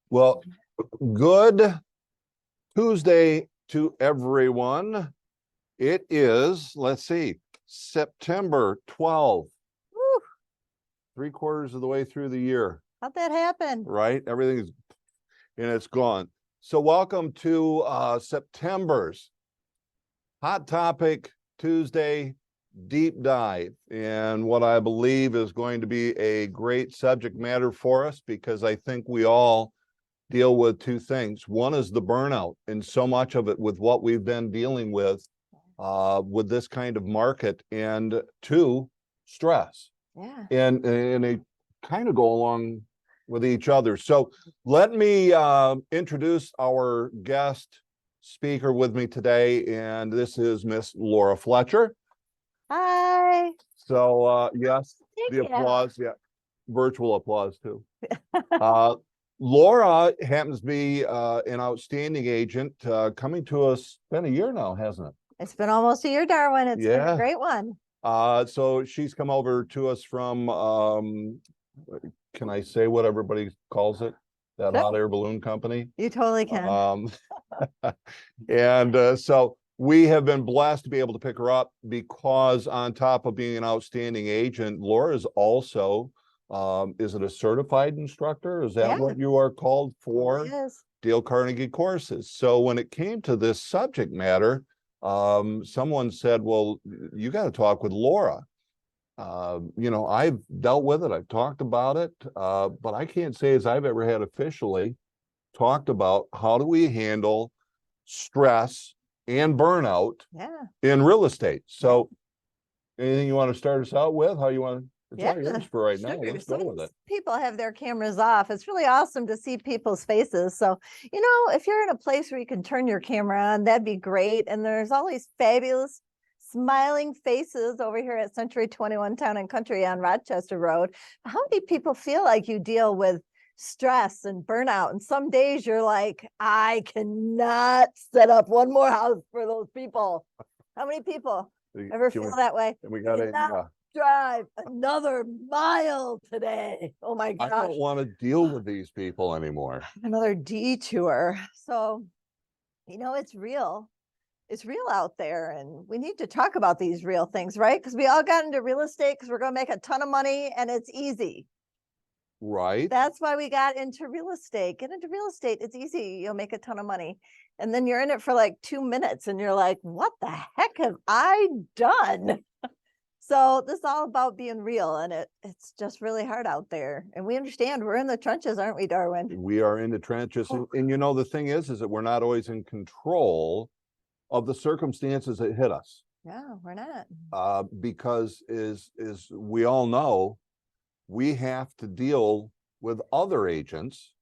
Well, good Tuesday to everyone. It is, let's see, September 12th, Woo, 3/4 of the way through the year, how'd that happen? right? Everything is, and it's gone. So welcome to September's Hot Topic Tuesday deep dive, and what I believe is going to be a great subject matter for us, because I think we all deal with two things. One is the burnout, and so much of it with what we've been dealing with this kind of market, and two, stress. Yeah. And they kind of go along with each other. So let me introduce our guest speaker with me today, and this is Miss Laura Fletcher. Hi. So yes, Thank the you. applause, yeah, virtual applause too. Laura happens to be an outstanding agent, coming to us. It's been a year now, hasn't it? It's been almost a year, Darwin. It's been Yeah. a great one. So she's come over to us from, can I say what everybody calls it? That Sure. hot air balloon company. You totally can. And so we have been blessed to be able to pick her up, because on top of being an outstanding agent, Laura is also, is it a certified instructor? Is that Yeah. what you are called for? Yes. Dale Carnegie courses. So when it came to this subject matter, someone said, well, you got to talk with Laura. I've dealt with it, I've talked about it, but I can't say as I've ever had officially talked about how do we handle stress and burnout in real estate. So anything you want to start us out with? How you want to? It's all yours for right now. Let's go with it. People have their cameras off. It's really awesome to see people's faces. So, if you're in a place where you can turn your camera on, that'd be great. And there's all these fabulous smiling faces over here at Century 21 Town and Country on Rochester Road. How many people feel like you deal with stress and burnout? And some days you're like, I cannot set up one more house for those people. How many people ever feel that way? We got it. Drive another mile today. Oh my gosh. I don't want to deal with these people anymore. Another detour. So, it's real. It's real out there, and we need to talk about these real things, right? Because we all got into real estate because we're going to make a ton of money and it's easy. Right. That's why we got into real estate. Get into real estate. It's easy. You'll make a ton of money. And then you're in it for like 2 minutes and you're like, what the heck have I done? So this is all about being real, and it's just really hard out there. And we understand we're in the trenches, aren't we, Darwin? We are in the trenches. And the thing is that we're not always in control of the circumstances that hit us. No, we're not. Because is we all know, we have to deal with other agents,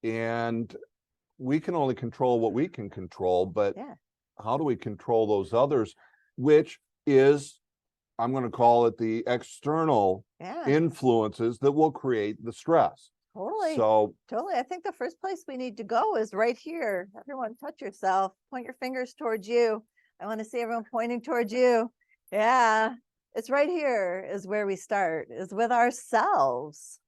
and we can only control what we can control, but how do we control those others, which is, I'm going to call it, the external influences that will create the stress. Totally. So totally. I think the first place we need to go is right here. Everyone touch yourself, point your fingers towards you. I want to see everyone pointing towards you. Yeah, it's right here is where we start, is with ourselves.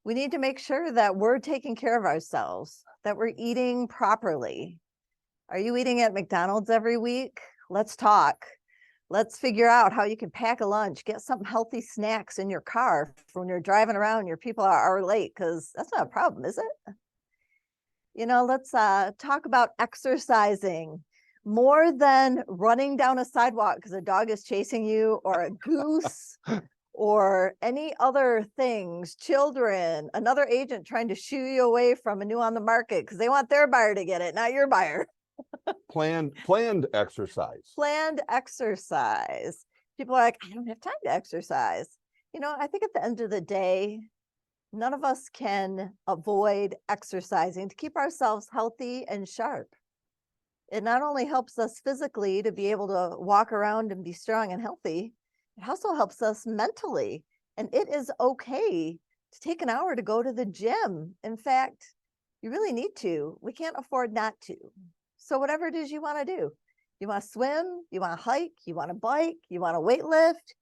We need to make sure that we're taking care of ourselves, that we're eating properly. Are you eating at McDonald's every week? Let's talk. Let's figure out how you can pack a lunch, get some healthy snacks in your car for when you're driving around, your people are late, because that's not a problem, is it? Let's talk about exercising more than running down a sidewalk because a dog is chasing you, or a goose, or any other things, children, another agent trying to shoo you away from a new on the market because they want their buyer to get it, not your buyer. Planned exercise. Planned exercise. People are like, I don't have time to exercise. I think at the end of the day, none of us can avoid exercising to keep ourselves healthy and sharp. It not only helps us physically to be able to walk around and be strong and healthy, it also helps us mentally. And it is okay to take an hour to go to the gym. In fact, you really need to. We can't afford not to. So whatever it is you want to do, you want to swim, you want to hike, you want to bike, you want to weight lift,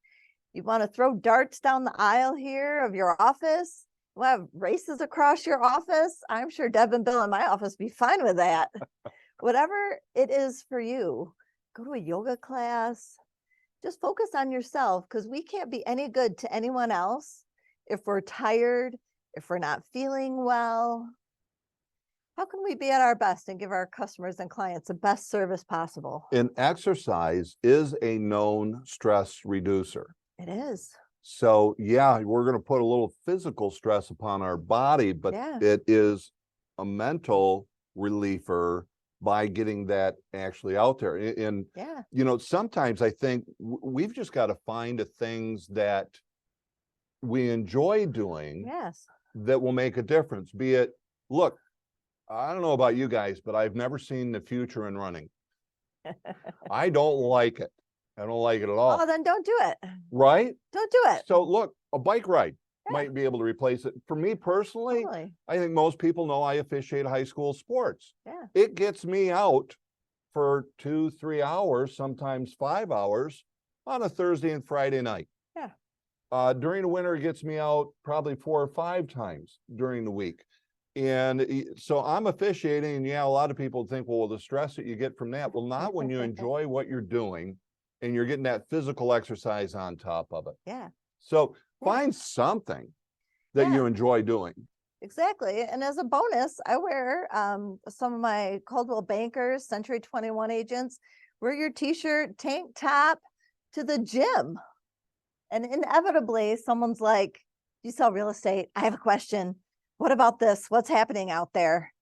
you want to throw darts down the aisle here of your office, We'll have races across your office. I'm sure Deb and Bill in my office be fine with that. Whatever it is for you, go to a yoga class. Just focus on yourself, because we can't be any good to anyone else if we're tired, if we're not feeling well. How can we be at our best and give our customers and clients the best service possible? And exercise is a known stress reducer. It is. So yeah, we're going to put a little physical stress upon our body, but Yeah. it is a mental reliever by getting that actually out there. And Yeah. you know, sometimes I think we've just got to find the things that we enjoy doing Yes. that will make a difference. Be it, look, I don't know about you guys, but I've never seen the future in running. I don't like it. I don't like it at all. Oh, then don't do it. Right? Don't do it. So look, a bike ride Yeah. might be able to replace it. For me personally, Totally. I think most people know I officiate high school sports. Yeah. It gets me out for 2-3 hours, sometimes 5 hours on a Thursday and Friday night. Yeah. During the winter, it gets me out probably 4 or 5 times during the week. And so I'm officiating, and yeah, a lot of people think, well, the stress that you get from that. Well, not when you enjoy what you're doing and you're getting that physical exercise on top of it. Yeah. So Yeah. find something that Yeah. you enjoy doing. Exactly. And as a bonus, I wear some of my Coldwell Bankers, Century 21 agents, wear your t-shirt, tank top to the gym. And inevitably someone's like, "Do you sell real estate? I have a question. What about this? What's happening out there?"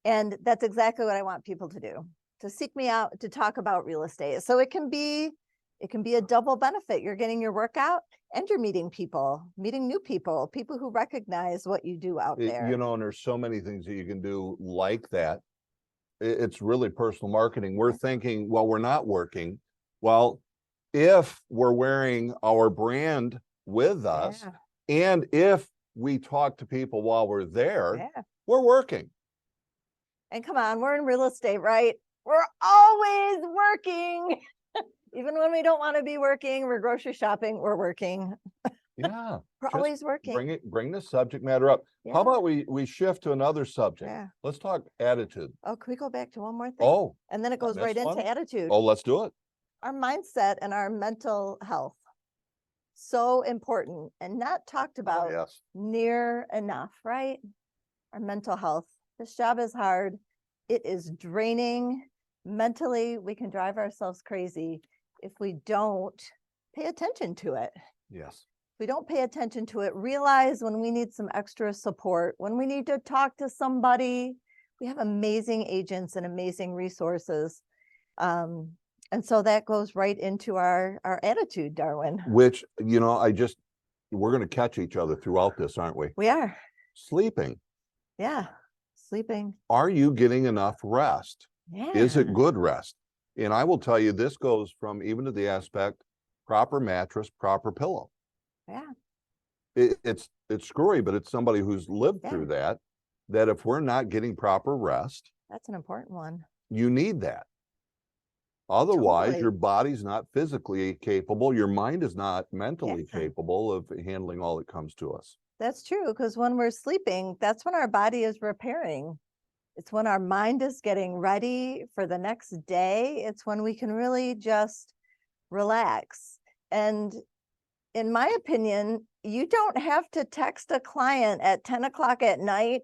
And that's exactly what I want people to do, to seek me out to talk about real estate. So it can be a double benefit. You're getting your workout and you're meeting people, meeting new people who recognize what you do out there. You know, and there's so many things that you can do like that. It's really personal marketing. We're thinking, well, we're not working. Well, if we're wearing our brand with us, Yeah. and if we talk to people while we're there, Yeah. we're working. And come on, we're in real estate, right? We're always working. Even when we don't want to be working, we're grocery shopping, we're working. Yeah. We're just always working. Bring the subject matter up. Yeah. How about we shift to another subject? Yeah. Let's talk attitude. Oh, can we go back to one more thing? Oh, And then it goes missed right into one? attitude. oh, let's do it. Our mindset and our mental health. So important and not talked about Yes. near enough, right? Our mental health. This job is hard. It is draining. Mentally, we can drive ourselves crazy if we don't pay attention to it. Yes. If we don't pay attention to it, realize when we need some extra support, when we need to talk to somebody. We have amazing agents and amazing resources. And so that goes right into our attitude, Darwin. Which, you know, we're going to catch each other throughout this, aren't we? We are. Sleeping. Yeah. Sleeping. Are you getting enough rest? Yeah. Is it good rest? And I will tell you, this goes from even to the aspect, proper mattress, proper pillow. Yeah. It's screwy, but it's somebody who's lived Yeah. through that if we're not getting proper rest, That's an important one. you need that. Otherwise, Totally. your body's not physically capable. Your mind is not mentally Yeah. capable of handling all that comes to us. That's true. Because when we're sleeping, that's when our body is repairing. It's when our mind is getting ready for the next day. It's when we can really just relax. And in my opinion, you don't have to text a client at 10 o'clock at night.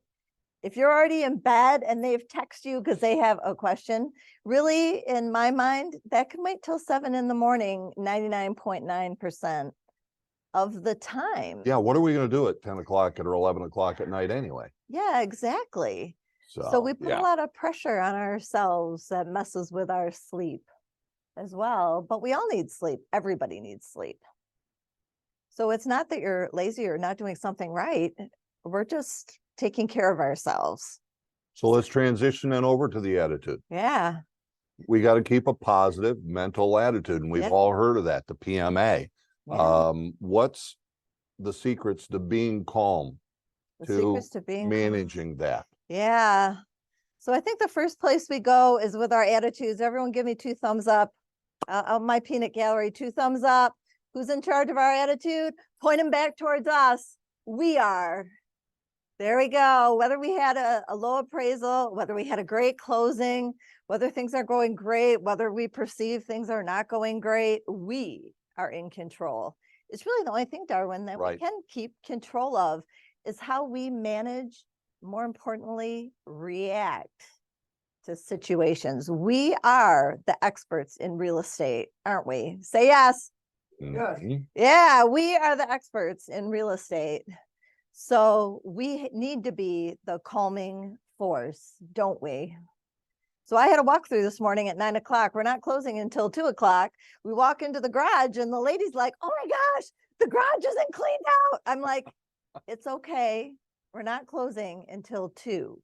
If you're already in bed and they've texted you because they have a question, really, in my mind, that can wait till 7 in the morning, 99.9% of the time. Yeah, what are we going to do at 10 o'clock or 11 o'clock at night anyway? Yeah, exactly. So we put yeah. a lot of pressure on ourselves that messes with our sleep as well. But we all need sleep. Everybody needs sleep. So it's not that you're lazy or not doing something right. We're just taking care of ourselves. So let's transition then over to the attitude. Yeah. We got to keep a positive mental attitude, and we've Yeah. all heard of that, the PMA. Yeah. What's the secrets to being calm, The to secrets to being calm. managing that? Yeah. So I think the first place we go is with our attitudes. Everyone give me 2 thumbs up. My peanut gallery, 2 thumbs up. Who's in charge of our attitude? Point them back towards us. We are. There we go. Whether we had a low appraisal, whether we had a great closing, whether things are going great, whether we perceive things are not going great, we are in control. It's really the only thing, Darwin, that we Right. can keep control of is how we manage, more importantly, react to situations. We are the experts in real estate, aren't we? Say yes. Yes. Mhm. Yeah, we are the experts in real estate. So we need to be the calming force, don't we? So I had a walkthrough this morning at 9 o'clock. We're not closing until 2 o'clock. We walk into the garage and the lady's like, oh my gosh, the garage isn't cleaned out. I'm like, it's okay. We're not closing until 2.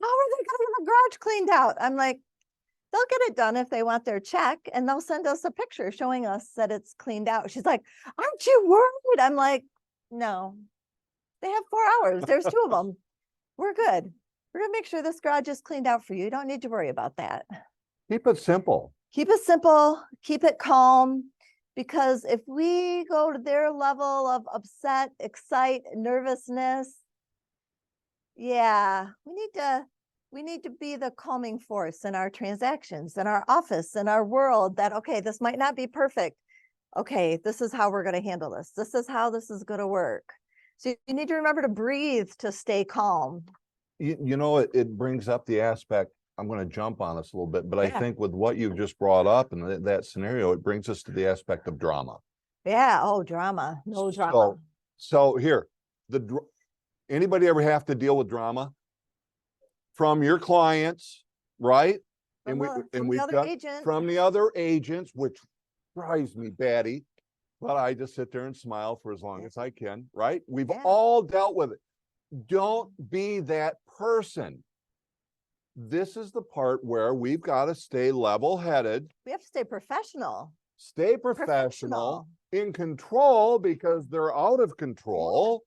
How are they going to get the garage cleaned out? I'm like, they'll get it done if they want their check and they'll send us a picture showing us that it's cleaned out. She's like, aren't you worried? I'm like, no, they have 4 hours. There's 2 of them. We're good. We're going to make sure this garage is cleaned out for you. You don't need to worry about that. Keep it simple. Keep it simple, keep it calm, because if we go to their level of upset, excite, nervousness, yeah, we need to be the calming force in our transactions, in our office, in our world, that, okay, this might not be perfect. Okay, this is how we're going to handle this. This is how this is going to work. So you need to remember to breathe to stay calm. You know, it brings up the aspect, I'm going to jump on this a little bit, but I Yeah. think with what you've just brought up and that scenario, it brings us to the aspect of drama. Yeah. Oh, drama. No drama. So here, anybody ever have to deal with drama from your clients, right? From the we've other got agent. from the other agents, which drives me batty, but I just sit there and smile for as long Yeah. as I can, right? We've Yeah. all dealt with it. Don't be that person. This is the part where we've got to stay level-headed, We have to stay professional. stay professional, in control because they're out of control.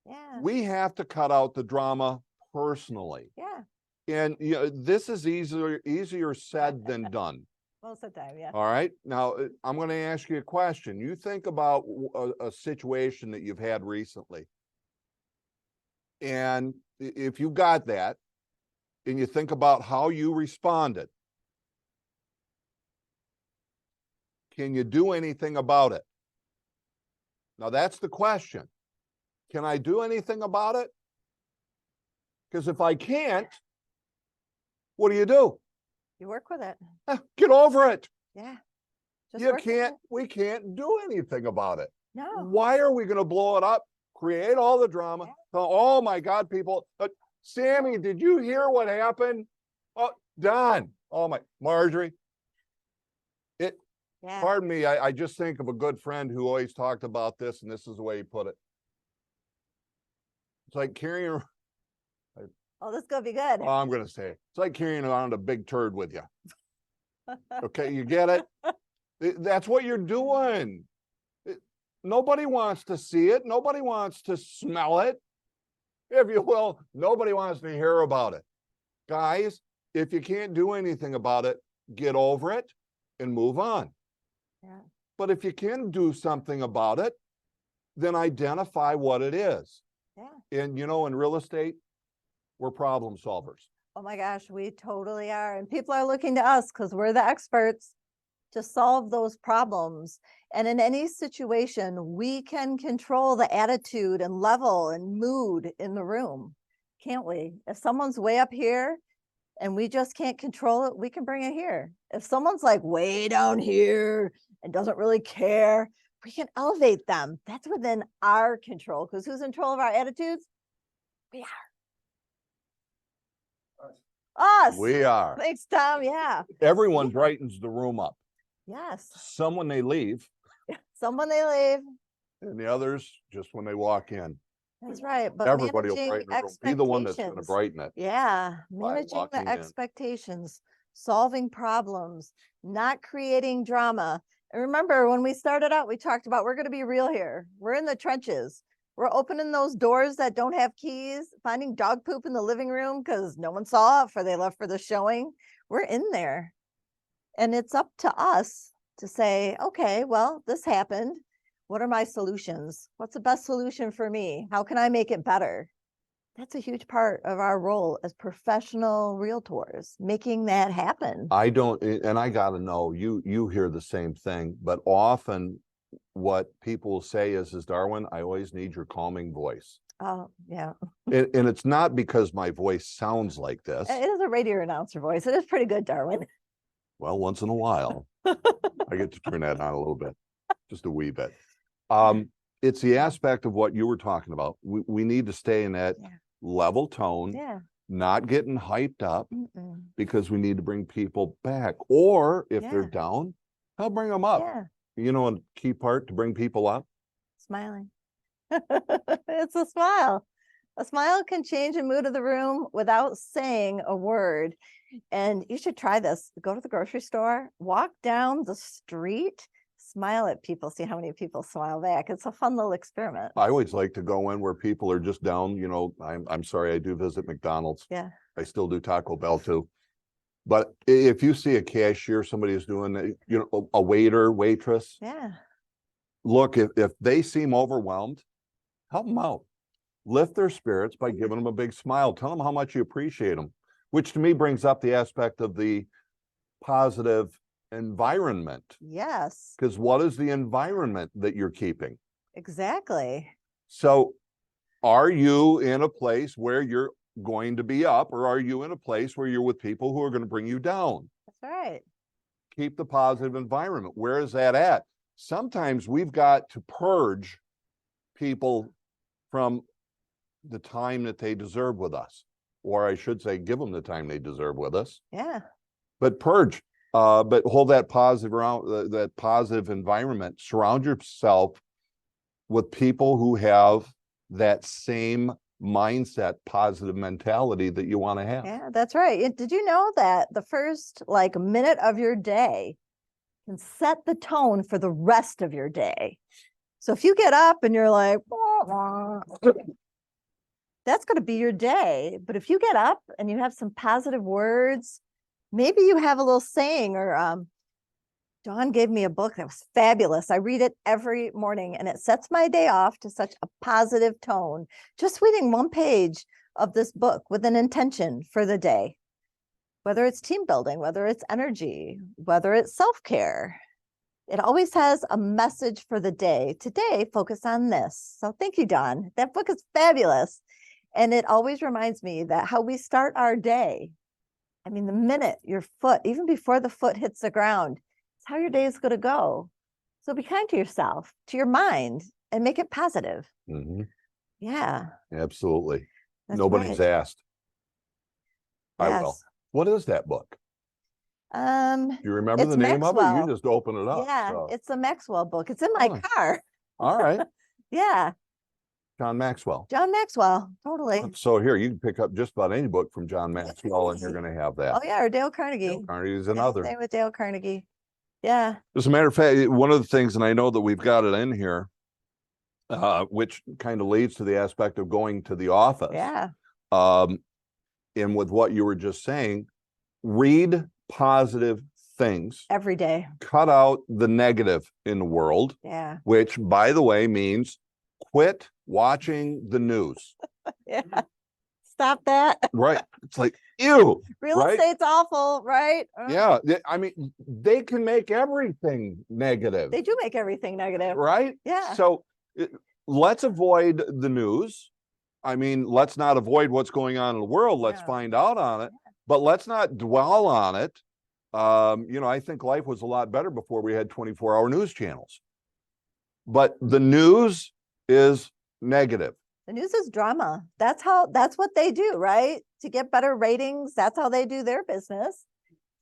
Yeah. We have to cut out the drama personally. Yeah. And you know, this is easier said than done. Most of the time, yeah. All right. Now, I'm going to ask you a question. You think about a situation that you've had recently. And if you got that, and you think about how you responded, can you do anything about it? Now, that's the question. Can I do anything about it? Because if I can't, what do? You work with it. Get over it. Yeah. Just You work with can't, it. we can't do anything about it. No. Why are we going to blow it up, create all the drama? Yeah. Oh my God, people. Sammy, did you hear what happened? Oh, Don. Oh my, Marjorie. Yeah. Pardon me, I just think of a good friend who always talked about this, and this is the way he put it. It's like carrying, Oh, this is gonna be good. oh, I'm going to say it. It's like carrying around a big turd with you. Okay, you get it? That's what you're doing. Nobody wants to see it. Nobody wants to smell it. If you will, nobody wants to hear about it. Guys, if you can't do anything about it, get over it and move on. Yeah. But if you can do something about it, then identify what it is. Yeah. And you know, in real estate, we're problem solvers. Oh my gosh, we totally are. And people are looking to us because we're the experts to solve those problems. And in any situation, we can control the attitude and level and mood in the room, can't we? If someone's way up here and we just can't control it, we can bring it here. If someone's like way down here and doesn't really care, we can elevate them. That's within our control, because who's in control of our attitudes? We are. Us. We are. Thanks, Tom. Yeah. Everyone Yeah. brightens the room up. Yes. Some when they leave, Someone they leave. and the others just when they walk in. That's right. But Everybody will managing brighten the room. Be the one that's going to expectations. brighten it. Yeah. by Managing walking the in. expectations, solving problems, not creating drama. And remember, when we started out, we talked about we're going to be real here. We're in the trenches. We're opening those doors that don't have keys, finding dog poop in the living room because no one saw it for they left for the showing. We're in there. And it's up to us to say, okay, well, this happened. What are my solutions? What's the best solution for me? How can I make it better? That's a huge part of our role as professional realtors, making that happen. I don't, and I gotta know, you hear the same thing, but often what people will say is Darwin, I always need your calming voice. Oh, yeah. And it's not because my voice sounds like this. It is a radio announcer voice. It is pretty good, Darwin. Well, once in a while, I get to turn that on a little bit, just a wee bit. It's the aspect of what you were talking about. We need to stay in that Yeah. level tone, Yeah. not getting hyped up, Mm-mm. because we need to bring people back. Or if they're Yeah. down, I'll bring them up. Yeah. You know, a key part to bring people up. Smiling. It's a smile. A smile can change the mood of the room without saying a word. And you should try this. Go to the grocery store, walk down the street, smile at people, see how many people smile back. It's a fun little experiment. I always like to go in where people are just down. You know, I'm sorry, I do visit McDonald's. Yeah. I still do Taco Bell too. But if you see a cashier, somebody is doing, you know, a waiter, waitress, Yeah. look, if they seem overwhelmed, help them out. Lift their spirits by giving them a big smile. Tell them how much you appreciate them, which to me brings up the aspect of the positive environment. Yes. Because what is the environment that you're keeping? Exactly. So are you in a place where you're going to be up, or are you in a place where you're with people who are going to bring you down? That's right. Keep the positive environment. Where is that at? Sometimes we've got to purge people from the time that they deserve with us, or I should say, give them the time they deserve with us. Yeah. But purge, but hold that positive around, that positive environment. Surround yourself with people who have that same mindset, positive mentality that you want to have. Yeah, that's right. Did you know that the first minute of your day can set the tone for the rest of your day? So if you get up and you're like, "Wah, wah," that's going to be your day. But if you get up and you have some positive words, maybe you have a little saying, or Dawn gave me a book that was fabulous. I read it every morning and it sets my day off to such a positive tone. Just reading one page of this book with an intention for the day, whether it's team building, whether it's energy, whether it's self-care. It always has a message for the day. Today, focus on this. So thank you, Dawn. That book is fabulous. And it always reminds me that how we start our day. I mean, the minute your foot, even before the foot hits the ground, it's how your day is going to go. So be kind to yourself, to your mind, and make it positive. Mm-hmm. Yeah. Absolutely. That's Nobody's right. asked. I will. Yes. What is that book? Do you remember It's the name of it? You Maxwell. just open it up. Yeah, So. it's a Maxwell book. It's in my Oh. car. All right. Yeah, John Maxwell. John Maxwell, totally. So here, you can pick up just about any book from John Maxwell and you're going to have that. Oh yeah, or Dale Carnegie. Dale Carnegie's Same another. thing with Dale Carnegie. Yeah. As a matter of fact, one of the things, and I know that we've got it in here, which kind of leads to the aspect of going to the office. Yeah. And with what you were just saying, read positive things. Every day. Cut out the negative in the world. Yeah. Which, by the way, means quit watching the news. Yeah. Stop that. Right. It's like, ew. Real right? estate's awful, right? Yeah. I mean, they can make everything negative. They do make everything negative. Right? Yeah. So let's avoid the news. I mean, let's not avoid what's going on in the world. Let's find out on it, but let's not dwell on it. You know, I think life was a lot better before we had 24-hour news channels. But the news is negative. The news is drama. That's what they do, right? To get better ratings, that's how they do their business.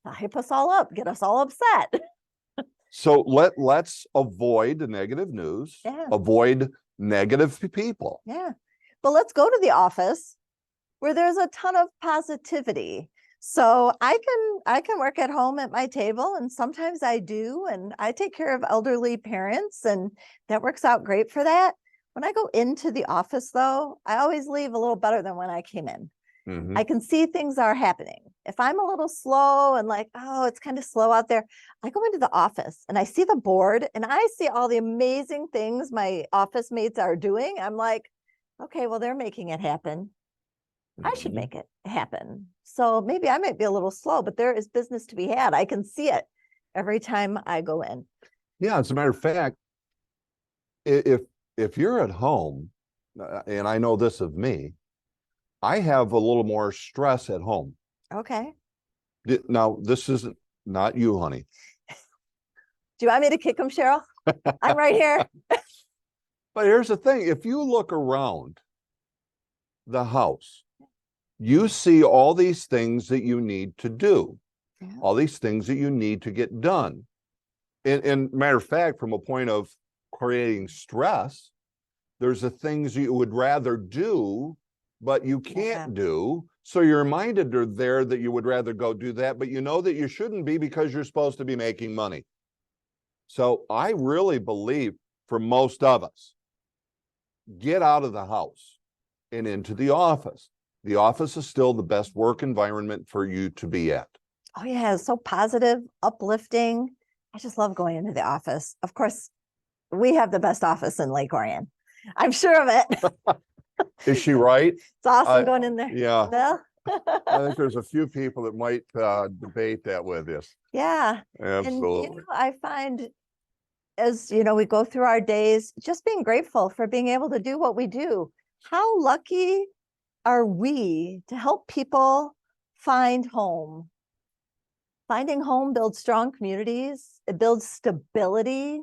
To hype us all up, get us all upset. So let's avoid the negative news, avoid negative people. Yeah. But let's go to the office where there's a ton of positivity. So I can work at home at my table, and sometimes I do, and I take care of elderly parents, and that works out great for that. When I go into the office though, I always leave a little better than when I came in. Mm-hmm. I can see things are happening. If I'm a little slow and like, oh, it's kind of slow out there, I go into the office and I see the board and I see all the amazing things my office mates are doing. I'm like, okay, well, they're making it happen. I should Mhm. make it happen. So maybe I might be a little slow, but there is business to be had. I can see it every time I go in. Yeah, as a matter of fact, if you're at home, and I know this of me, I have a little more stress at home. Okay. Now, this isn't not you, honey. Do you want me to kick him, Cheryl? I'm right here. But here's the thing, if you look around the house, you see all these things that you need to do, Yeah. all these things that you need to get done. And matter of fact, from a point of creating stress, there's the things you would rather do, but you can't do. So you're reminded there that you would rather go do that, but you know that you shouldn't be because you're supposed to be making money. So I really believe for most of us, get out of the house and into the office. The office is still the best work environment for you to be at. Oh yeah, it's so positive, uplifting. I just love going into the office. Of course, we have the best office in Lake Orion. I'm sure of it. Is she right? It's awesome going in there. Yeah. No? I think there's a few people that might debate that with you. Yeah. Absolutely. And I find as we go through our days, just being grateful for being able to do what we do. How lucky are we to help people find home? Finding home builds strong communities, it builds stability,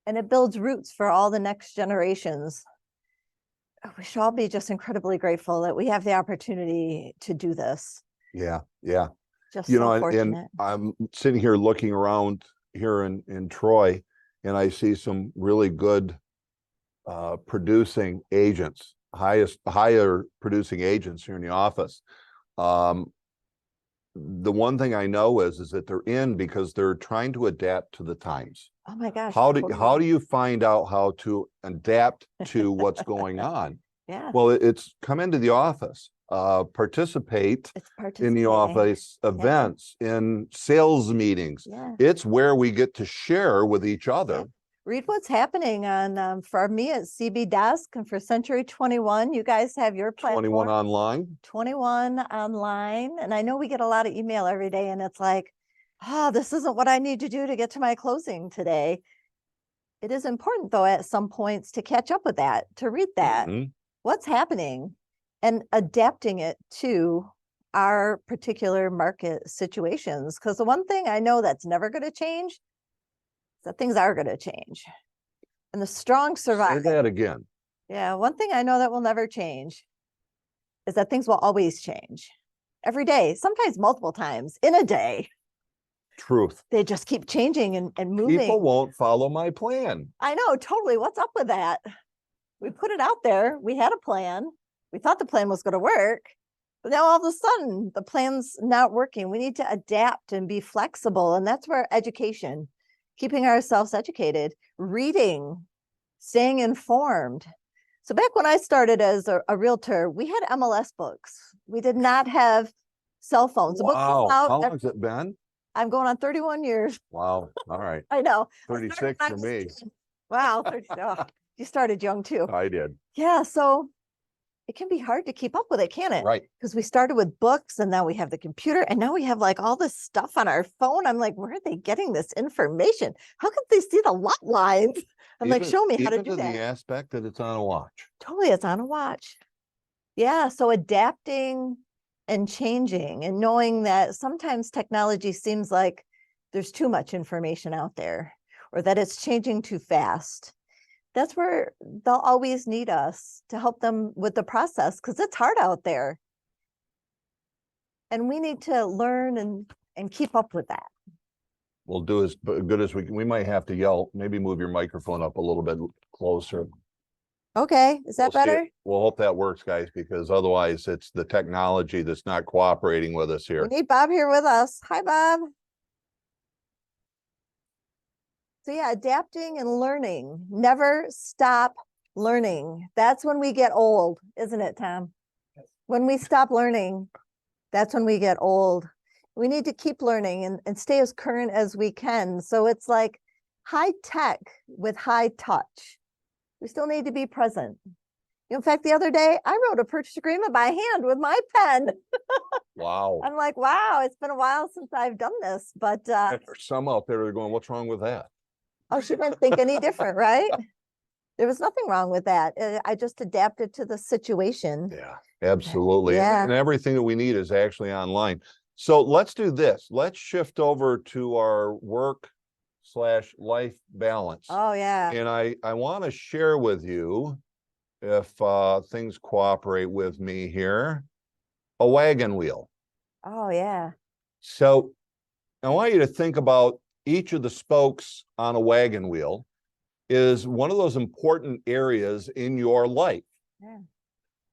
and it builds roots for all the next generations. We should all be just incredibly grateful that we have the opportunity to do this. Yeah, yeah. Just You so know, and fortunate. I'm sitting here looking around here in Troy, and I see some really good producing agents, higher producing agents here in the office. The one thing I know is that they're in because they're trying to adapt to the times. Oh my gosh. How totally. do you find out how to adapt to what's going on? Yeah. Well, it's come into the office, participate It's in the participating. office events, in sales meetings. Yeah. It's where we get to share with each other. Yeah. Read what's happening on for me at CB Desk and for Century 21. You guys have your platform. 21 online. 21 online. And I know we get a lot of email every day, and it's like, oh, this isn't what I need to do to get to my closing today. It is important, though, at some points to catch up with that, to read that. Mhm. What's happening and adapting it to our particular market situations. Because the one thing I know that's never going to change is that things are going to change. And the strong survive. Say that again. Yeah, one thing I know that will never change is that things will always change every day, sometimes multiple times in a day. Truth. They just keep changing and moving. People won't follow my plan. I know, totally. What's up with that? We put it out there. We had a plan. We thought the plan was going to work. But now all of a sudden, the plan's not working. We need to adapt and be flexible. And that's where education, keeping ourselves educated, reading, staying informed. So back when I started as a realtor, we had MLS books. We did not have cell phones. The book Wow. comes out How long has it been? I'm going on 31 years. Wow. All right. I know. 36 for me. Wow. 30, oh, you started young too. I did. Yeah. So it can be hard to keep up with it, can it? Right. Because we started with books and now we have the computer and now we have like all this stuff on our phone. I'm like, where are they getting this information? How could they see the lot lines? I'm like, show me how to do that. The aspect that it's on a watch. Totally, it's on a watch. Yeah, so adapting and changing and knowing that sometimes technology seems like there's too much information out there or that it's changing too fast. That's where they'll always need us to help them with the process because it's hard out there. And we need to learn and keep up with that. We'll do as good as we can. We might have to yell, maybe move your microphone up a little bit closer. Okay, is that better? We'll hope that works, guys, because otherwise it's the technology that's not cooperating with us here. We need Bob here with us. Hi, Bob. So yeah, adapting and learning. Never stop learning. That's when we get old, isn't it, Tom? When we stop learning, that's when we get old. We need to keep learning and stay as current as we can. So it's like high tech with high touch. We still need to be present. In fact, the other day I wrote a purchase agreement by hand with my pen. Wow. I'm like, wow, it's been a while since I've done this, but There's some out there that are going, what's wrong with that? oh, she didn't think any different, right? There was nothing wrong with that. I just adapted to the situation. Yeah, absolutely. Yeah. And everything that we need is actually online. So let's do this. Let's shift over to our work/life balance. Oh, yeah. And I want to share with you, if things cooperate with me here, a wagon wheel. Oh, yeah. So I want you to think about each of the spokes on a wagon wheel is one of those important areas in your life, Yeah.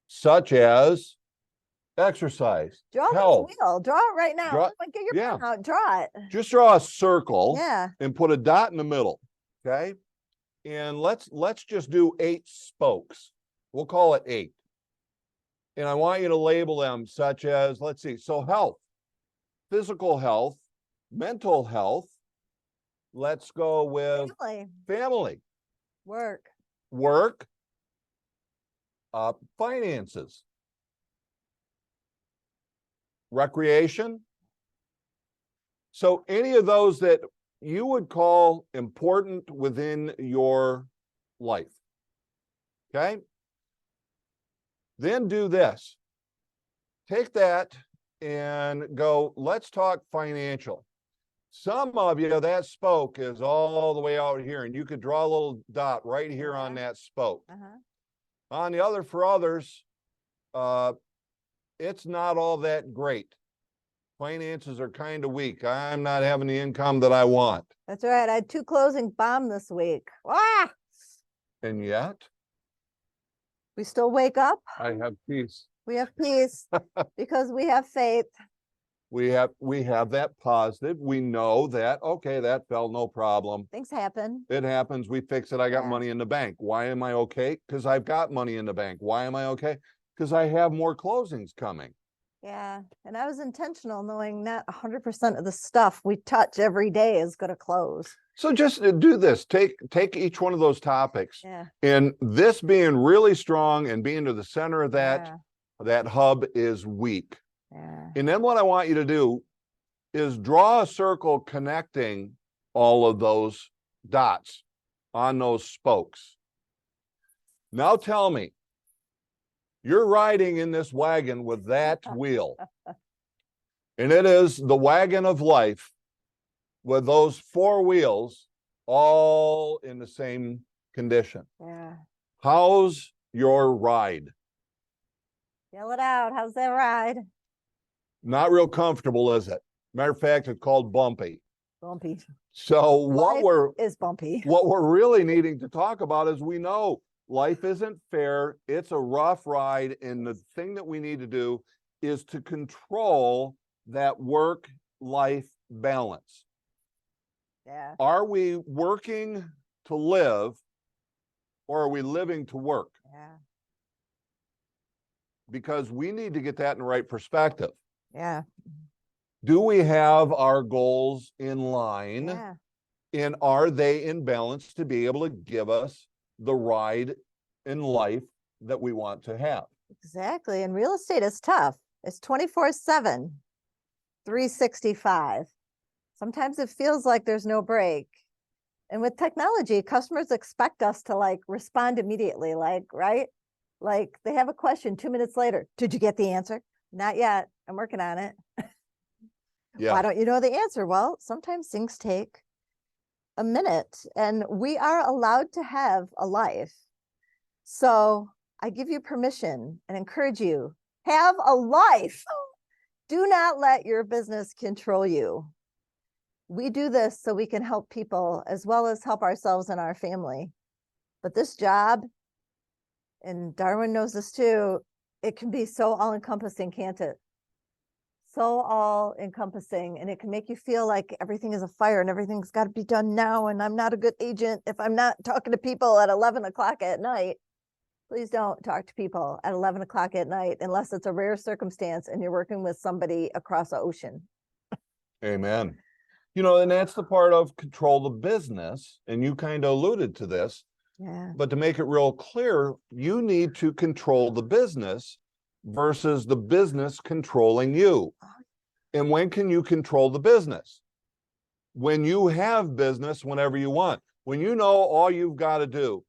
such as exercise, Draw health. this wheel. Draw it right now. Draw- Like, get your yeah. pen out. Draw it. Just draw a circle Yeah. and put a dot in the middle, okay? And let's just do 8 spokes. We'll call it 8. And I want you to label them such as, let's see, so health, physical health, mental health. Let's go with family, Work. work, finances, recreation. So any of those that you would call important within your life. Okay? Then do this. Take that and go, let's talk financial. Some of you, that spoke is all the way out here, and you could draw a little dot right here on that spoke. On the other, for others, it's not all that great. Finances are kind of weak. I'm not having the income that I want. That's right. I had 2 closing bomb this week. Ah! And yet, We still wake up. I have peace. We have peace because we have faith. We have that positive. We know that, okay, that fell, no problem. Things happen. It happens. We fix it. I got Yeah. money in the bank. Why am I okay? Because I've got money in the bank. Why am I okay? Because I have more closings coming. Yeah. And I was intentional knowing not 100% of the stuff we touch every day is going to close. So just do this. Take each one of those topics. Yeah. And this being really strong and being to the center of that, Yeah. that hub is weak. Yeah. And then what I want you to do is draw a circle connecting all of those dots on those spokes. Now tell me, you're riding in this wagon with that wheel, and it is the wagon of life with those 4 wheels all in the same condition. Yeah. How's your ride? Yell it out. How's that ride? Not real comfortable, is it? Matter of fact, it's called bumpy. Bumpy. So what Life is bumpy. what we're really needing to talk about is we know life isn't fair. It's a rough ride. And the thing that we need to do is to control that work-life balance. Yeah. Are we working to live, or are we living to work? Yeah. Because we need to get that in the right perspective. Yeah. Do we have our goals in line? Yeah. And are they in balance to be able to give us the ride in life that we want to have? Exactly. And real estate is tough. It's 24/7, 365. Sometimes it feels like there's no break. And with technology, customers expect us to like respond immediately, like, right? Like they have a question 2 minutes later. Did you get the answer? Not yet. I'm working on it. Yeah. Why don't you know the answer? Well, sometimes things take a minute, and we are allowed to have a life. So I give you permission and encourage you, have a life. Do not let your business control you. We do this so we can help people as well as help ourselves and our family. But this job, and Darwin knows this too, it can be so all-encompassing, can't it? So all-encompassing, and it can make you feel like everything is a fire and everything's got to be done now, and I'm not a good agent if I'm not talking to people at 11 o'clock at night. Please don't talk to people at 11 o'clock at night unless it's a rare circumstance and you're working with somebody across the ocean. Amen. You know, and that's the part of control the business, and you kind of alluded to this. Yeah. But to make it real clear, you need to control the business versus the business controlling you. And when can you control the business? When you have business whenever you want. When you know all you've got to do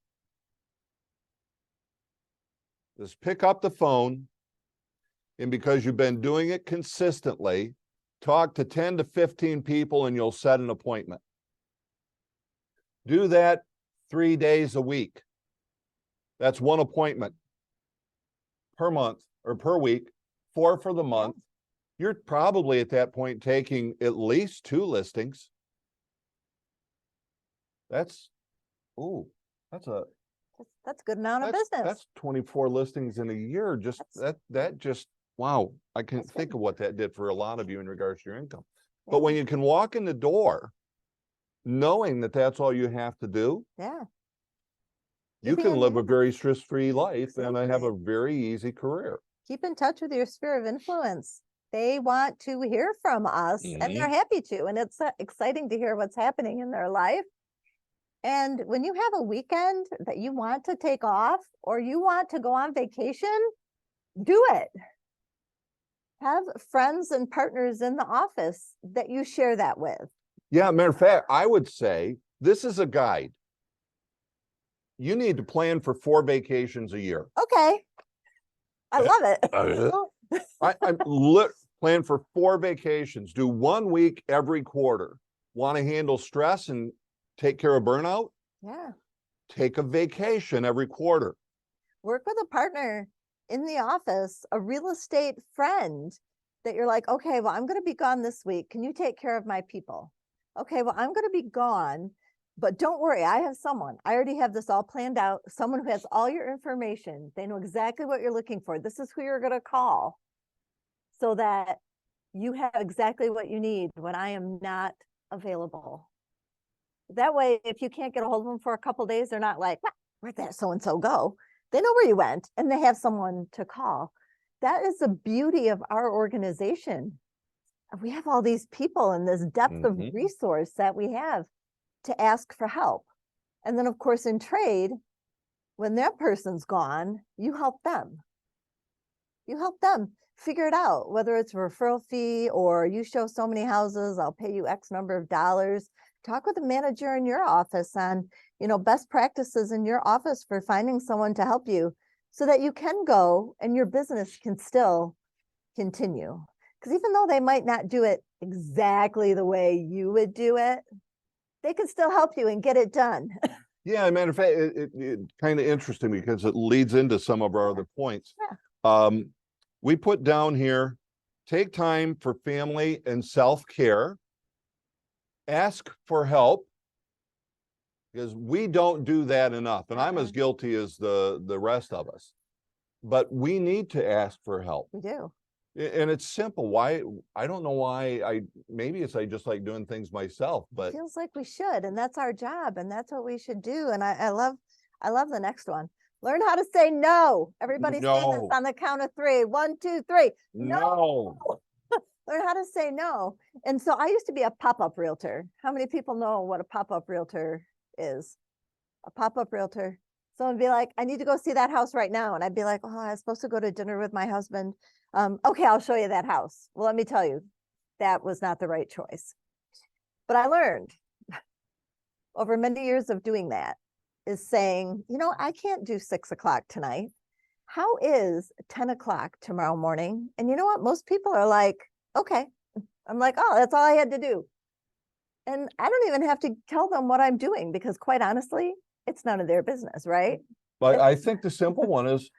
is pick up the phone, and because you've been doing it consistently, talk to 10 to 15 people and you'll set an appointment. Do that 3 days a week. That's one appointment per month or per week, 4 for the month. You're probably at that point taking at least 2 listings. That's That's a good amount of business. That's 24 listings in a year. Just that just, wow. I can't think of what that did for a lot of you in regards to your income. But when you can walk in the door knowing that that's all you have to do, you can live a very stress-free life and I have a very easy career. Keep in touch with your sphere of influence. They want to hear from us and they're happy to. And it's exciting to hear what's happening in their life. And when you have a weekend that you want to take off or you want to go on vacation, do it. Have friends and partners in the office that you share that with. Yeah, matter of fact, I would say this is a guide. You need to plan for 4 vacations a year. Okay. I love it. I plan for 4 vacations. Do 1 week every quarter. Want to handle stress and take care of burnout? Yeah. Take a vacation every quarter. Work with a partner in the office, a real estate friend that you're like, okay, well, I'm going to be gone this week. Can you take care of my people? Okay, well, I'm going to be gone, but don't worry. I have someone. I already have this all planned out. Someone who has all your information. They know exactly what you're looking for. This is who you're going to call so that you have exactly what you need when I am not available. That way, if you can't get a hold of them for a couple of days, they're not like, where'd that so-and-so go? They know where you went and they have someone to call. That is the beauty of our organization. We have all these people and this depth of resource that we have to ask for help. And then of course, in trade, when that person's gone, you help them. You help them figure it out, whether it's a referral fee or you show so many houses, I'll pay you X number of dollars. Talk with the manager in your office on, best practices in your office for finding someone to help you so that you can go and your business can still continue. Because even though they might not do it exactly the way you would do it, they can still help you and get it done. Yeah, matter of fact, it's kind of interesting because it leads into some of our other points. We put down here, take time for family and self-care. Ask for help, because we don't do that enough. And I'm as guilty as the rest of us. But we need to ask for help. We do. And it's simple. Why? I don't know why. Maybe I just like doing things myself, but it feels like we should, and that's our job, and that's what we should do. And I love the next one. Learn how to say no. Everybody say this on the count of 3. 1, 2, 3. No. Learn how to say no. And so I used to be a pop-up realtor. How many people know what a pop-up realtor is? A pop-up realtor. Someone would be like, I need to go see that house right now. And I'd be like, oh, I was supposed to go to dinner with my husband. Okay, I'll show you that house. Well, let me tell you, that was not the right choice. But I learned over many years of doing that is saying, I can't do 6 o'clock tonight. How is 10 o'clock tomorrow morning? And you know what? Most people are like, okay. I'm like, oh, that's all I had to do. And I don't even have to tell them what I'm doing because quite honestly, it's none of their business, right? But I think the simple one is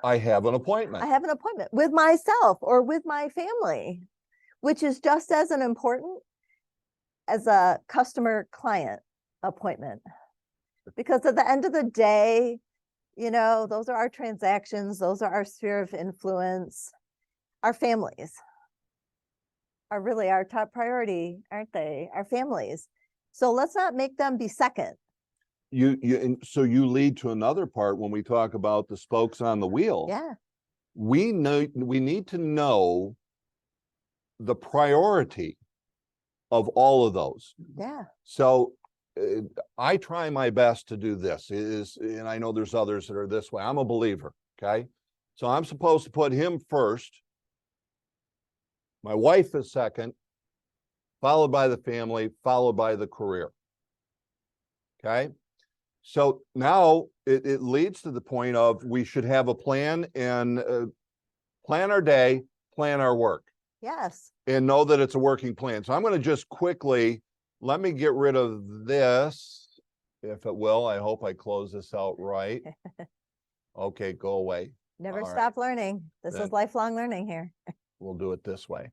I have an appointment. I have an appointment with myself or with my family, which is just as important as a customer client appointment. Because at the end of the day, those are our transactions. Those are our sphere of influence. Our families are really our top priority, aren't they? Our families. So let's not make them be second. So you lead to another part when we talk about the spokes on the wheel. Yeah. We need to know the priority of all of those. Yeah. So I try my best to do this and I know there's others that are this way. I'm a believer. Okay. So I'm supposed to put him first. My wife is second, followed by the family, followed by the career. Okay. So now it leads to the point of we should have a plan and plan our day, plan our work. Yes. And know that it's a working plan. So I'm going to just quickly, let me get rid of this, if it will. I hope I close this out right. Okay, go away. Never All right. stop learning. This Then- is lifelong learning here. We'll do it this way.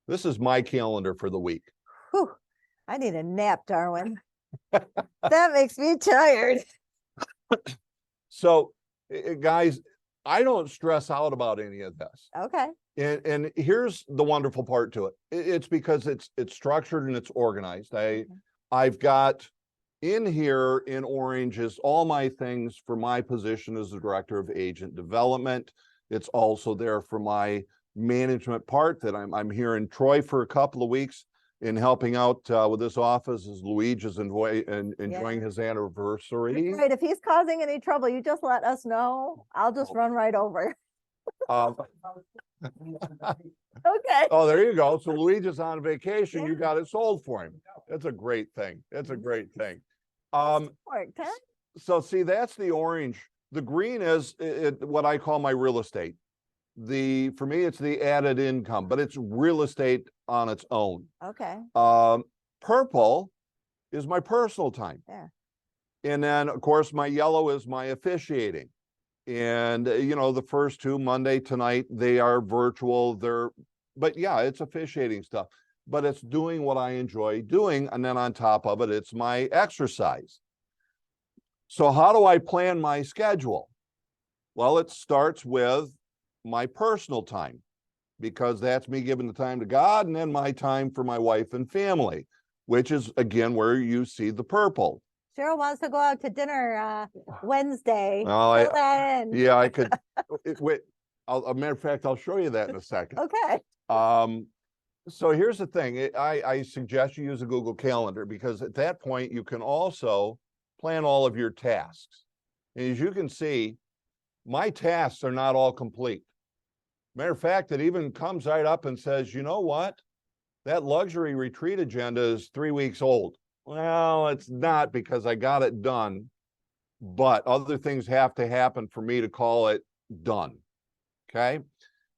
This is my calendar for the week. Whew. I need a nap, Darwin. That makes me tired. So, guys, I don't stress out about any of this. Okay. And here's the wonderful part to it. It's because it's structured and it's organized. I've got in here in orange is all my things for my position as the director of agent development. It's also there for my management part that I'm here in Troy for a couple of weeks in helping out with this office as Luigi is enjoying his anniversary. Right. If he's causing any trouble, you just let us know. I'll just run right over. Okay. Oh, there you go. So Luigi's on vacation. You got it sold for him. That's a great thing. That's a great thing. Worked, huh? So see, that's the orange. The green is what I call my real estate. For me, it's the added income, but it's real estate on its own. Okay. Purple is my personal time. Yeah. And then, of course, my yellow is my officiating. And, the first two, Monday tonight, they are virtual. But yeah, it's officiating stuff, but it's doing what I enjoy doing. And then on top of it, it's my exercise. So how do I plan my schedule? Well, it starts with my personal time, because that's me giving the time to God, and then my time for my wife and family, which is again where you see the purple. Cheryl wants to go out to dinner Wednesday. Well, Fill that in. Yeah, I could. Wait, a matter of fact, I'll show you that in a second. Okay. So here's the thing. I suggest you use a Google Calendar, because at that point you can also plan all of your tasks. And as you can see, my tasks are not all complete. Matter of fact, it even comes right up and says, you know what? That luxury retreat agenda is 3 weeks old. Well, it's not, because I got it done, but other things have to happen for me to call it done. Okay.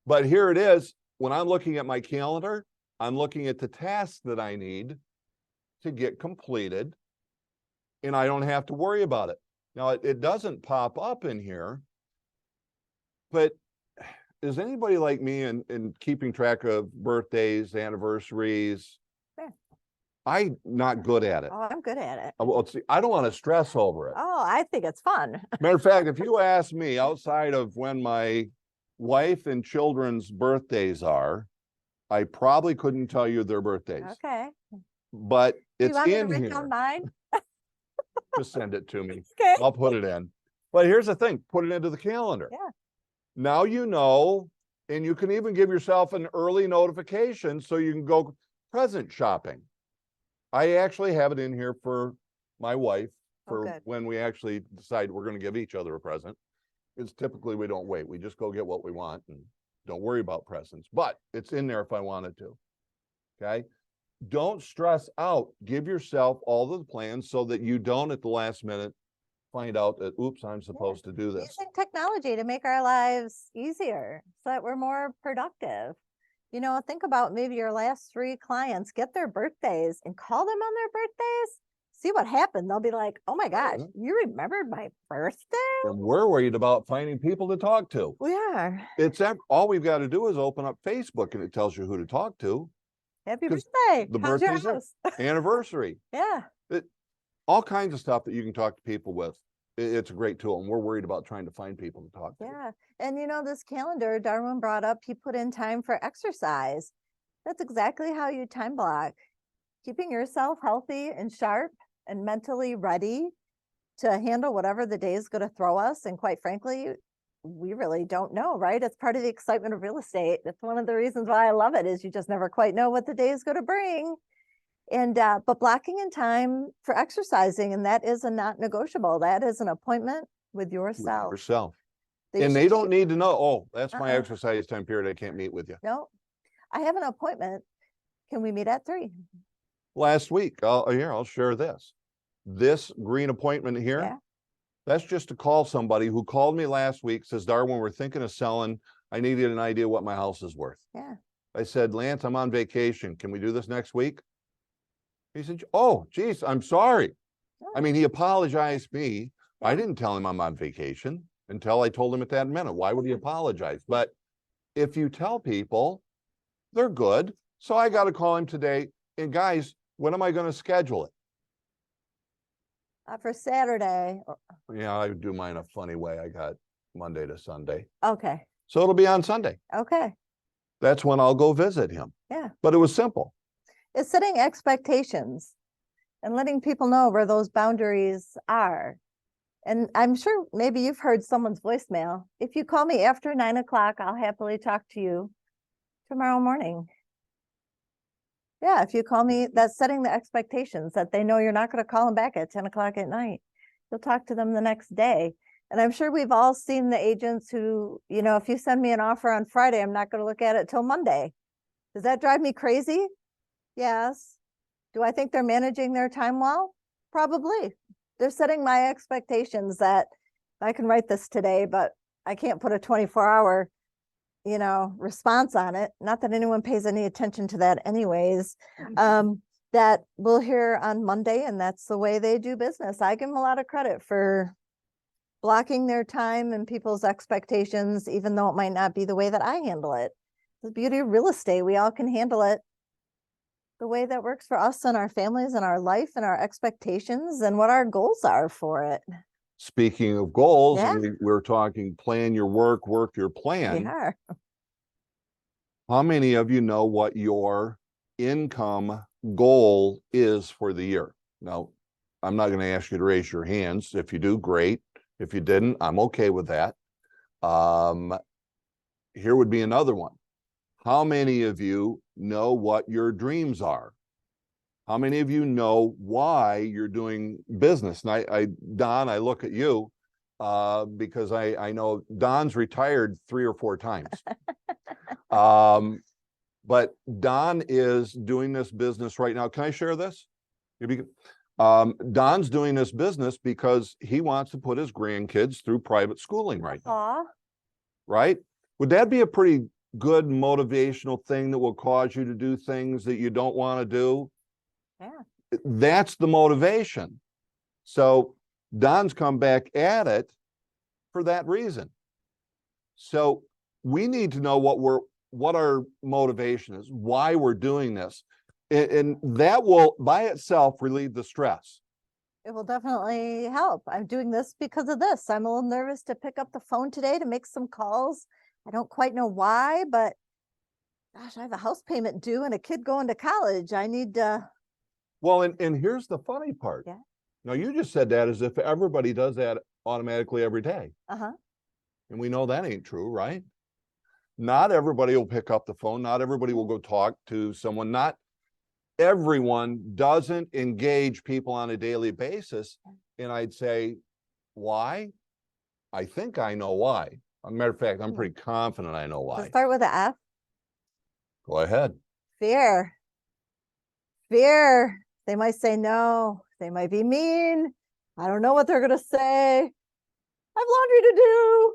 But here it is. When I'm looking at my calendar, I'm looking at the tasks that I need to get completed, and I don't have to worry about it. Now, it doesn't pop up in here, but is anybody like me in keeping track of birthdays, anniversaries? Yeah. I'm not good at it. Oh, I'm good at it. Well, see, I don't want to stress over it. Oh, I think it's fun. Matter of fact, if you ask me outside of when my wife and children's birthdays are, I probably couldn't tell you their birthdays. Okay. But it's you want me to in write here. down mine? Just send it to me. Okay. I'll put it in. But here's the thing, put it into the calendar. Yeah. Now you know, and you can even give yourself an early notification so you can go present shopping. I actually have it in here for my wife for good. when we actually decide we're going to give each other a present. It's typically we don't wait. We just go get what we want and don't worry about presents, but it's in there if I wanted to. Okay. Don't stress out. Give yourself all the plans so that you don't at the last minute find out that, oops, I'm supposed to do this. Using technology to make our lives easier so that we're more productive. Think about maybe your last 3 clients, get their birthdays and call them on their birthdays. See what happened. They'll be like, oh my gosh, you remembered my birthday? And we're worried about finding people to talk to. We are. All we've got to do is open up Facebook and it tells you who to talk to. Happy 'Cause birthday. the How's your birthday's house? Anniversary. Yeah. All kinds of stuff that you can talk to people with. It's a great tool, and we're worried about trying to find people to talk to. Yeah. And this calendar Darwin brought up, he put in time for exercise. That's exactly how you time block. Keeping yourself healthy and sharp and mentally ready to handle whatever the day is going to throw us. And quite frankly, we really don't know, right? It's part of the excitement of real estate. That's one of the reasons why I love it, is you just never quite know what the day is going to bring. And, but blocking in time for exercising, and that is a not negotiable. That is an appointment with with yourself. yourself. that you And they should don't shoot- need to know, oh, that's my Uh-uh. exercise time period. I can't meet with you. No, I have an appointment. Can we meet at 3? Last week, I'll share this. This green appointment here, Yeah. that's just to call somebody who called me last week, says, Darwin, we're thinking of selling. I needed an idea what my house is worth. Yeah. I said, Lance, I'm on vacation. Can we do this next week? He said, oh, geez, I'm sorry. I mean, he apologized to me. I didn't tell him I'm on vacation until I told him at that minute. Why would he apologize? But if you tell people, they're good. So I got to call him today. And guys, when am I going to schedule it? For Saturday. Yeah, I do mine a funny way. I got Monday to Sunday. Okay. So it'll be on Sunday. Okay. That's when I'll go visit him. Yeah. But it was simple. It's setting expectations and letting people know where those boundaries are. And I'm sure maybe you've heard someone's voicemail. If you call me after 9 o'clock, I'll happily talk to you tomorrow morning. Yeah, if you call me, that's setting the expectations that they know you're not going to call them back at 10 o'clock at night. You'll talk to them the next day. And I'm sure we've all seen the agents who, if you send me an offer on Friday, I'm not going to look at it till Monday. Does that drive me crazy? Yes. Do I think they're managing their time well? Probably. They're setting my expectations that I can write this today, but I can't put a 24-hour response on it. Not that anyone pays any attention to that anyways. That we'll hear on Monday, and that's the way they do business. I give them a lot of credit for blocking their time and people's expectations, even though it might not be the way that I handle it. The beauty of real estate, we all can handle it the way that works for us and our families and our life and our expectations and what our goals are for it. Speaking of goals, Yeah. we're talking plan your work your plan. Yeah. How many of you know what your income goal is for the year? Now, I'm not going to ask you to raise your hands. If you do, great. If you didn't, I'm okay with that. Here would be another one. How many of you know what your dreams are? How many of you know why you're doing business? And Don, I look at you because I know Don's retired 3 or 4 times. But Don is doing this business right now. Can I share this? Don's doing this business because he wants to put his grandkids through private schooling right now. Aw. Right? Would that be a pretty good motivational thing that will cause you to do things that you don't want to do? Yeah. That's the motivation. So Don's come back at it for that reason. So we need to know what our motivation is, why we're doing this. And that will by itself relieve the stress. It will definitely help. I'm doing this because of this. I'm a little nervous to pick up the phone today to make some calls. I don't quite know why, but gosh, I have a house payment due and a kid going to college. I need to. Well, and here's the funny part. Yeah. Now, you just said that as if everybody does that automatically every day. Uh-huh. And we know that ain't true, right? Not everybody will pick up the phone. Not everybody will go talk to someone. Not everyone doesn't engage people on a daily basis. And I'd say, why? I think I know why. As a matter of fact, I'm pretty confident I know Does why. it start with an F? Go ahead. Fear. Fear. They might say no. They might be mean. I don't know what they're going to say. I have laundry to do.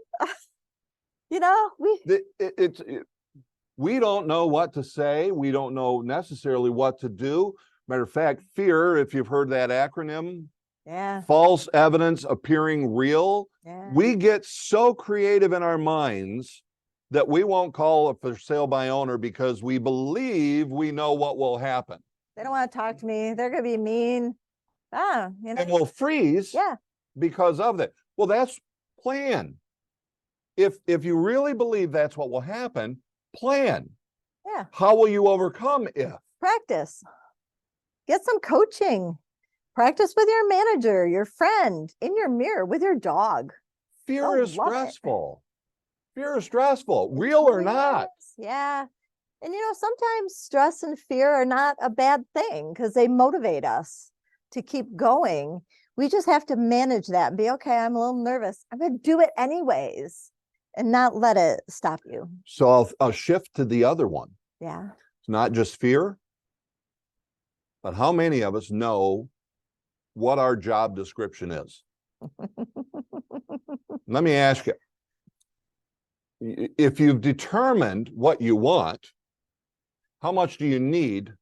We don't know what to say. We don't know necessarily what to do. Matter of fact, fear, if you've heard that acronym, Yeah. false evidence appearing real. Yeah. We get so creative in our minds that we won't call a for sale by owner because we believe we know what will happen. They don't want to talk to me. They're going to be mean. And we'll freeze Yeah. because of that. Well, that's plan. If you really believe that's what will happen, plan. Yeah. How will you overcome if? Practice. Get some coaching. Practice with your manager, your friend, in your mirror, with your dog. Fear They'll is love it. stressful. Fear is stressful, real or Totally not. is. Yeah. And sometimes stress and fear are not a bad thing because they motivate us to keep going. We just have to manage that and be okay. I'm a little nervous. I'm going to do it anyways and not let it stop you. So I'll shift to the other one. Yeah. It's not just fear, but how many of us know what our job description is? Let me ask you, if you've determined what you want, how much do you need